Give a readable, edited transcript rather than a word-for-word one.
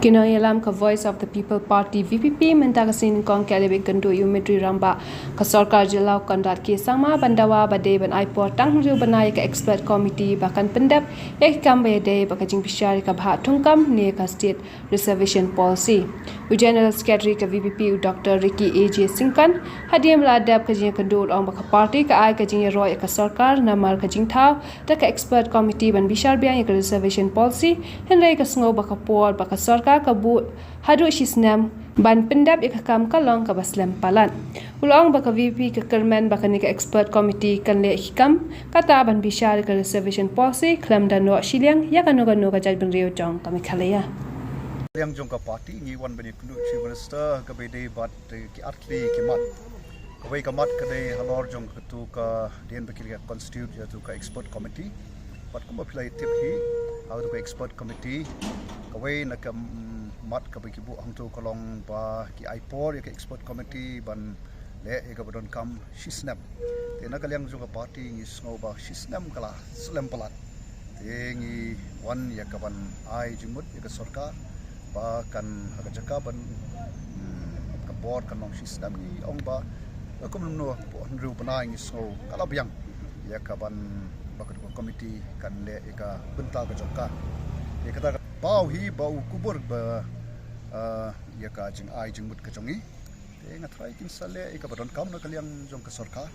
Kino yalam ka Voice of the People Party VPP menta ka sin kong kalibig kandu Myntri rangbah ka sarkar jilau kandat ke sama bandawa bade ban aipor tang riu bnai ka expert committee bahkan pendap ek kam bade bakajing bishari ka bhah thungkam ne ka state reservation policy. General Secretary ka VPP Dr. Ricky AJ Singkan hadim ladap ka jing kandu ong baka party ka ai ka jing roy ka sarkar namar ka jing thau ta ka expert committee ban bishar biang ka reservation policy henrai ka sngo baka por baka sarkar kabut hadu snem ban pendap ikakam kalong ka slem palat ulong baka VP ka kerman baka ni ka expert committee kan le hikam kata ban bishar ka reservation policy klam dan no shiliang ya kanu ka jaj ban rio jong kami khalaya yang jong ka party ngi wan bani kunu chief minister ka bede bat ki atli ki mat ka wei ka mat ka dei halor jong ka tu ka den bakil ka constitute ya tu ka expert committee bat ko pilai tip hi how to expert committee kawai nak mat ka bagi bu hang tu kolong ba ki aipor ya ka expert committee ban le e ka badon kam shisnam te na kalyang jong ka party ngi snow ba shisnam kala slem palat te ngi wan ya ka ban ai jimut ya ka sarkar ba kan ka jaka ban ka board kan long shisnam ngi ong ba ko no ru bnai ngi snow kala biang ya ka ban ba ka committee kan le e ka bentar ka jaka e kata bau hi bau kubur ba ya ka jing ai jing mut ka jongi te nga try kin sale e ka badon kam na kalyang jong ka sarkar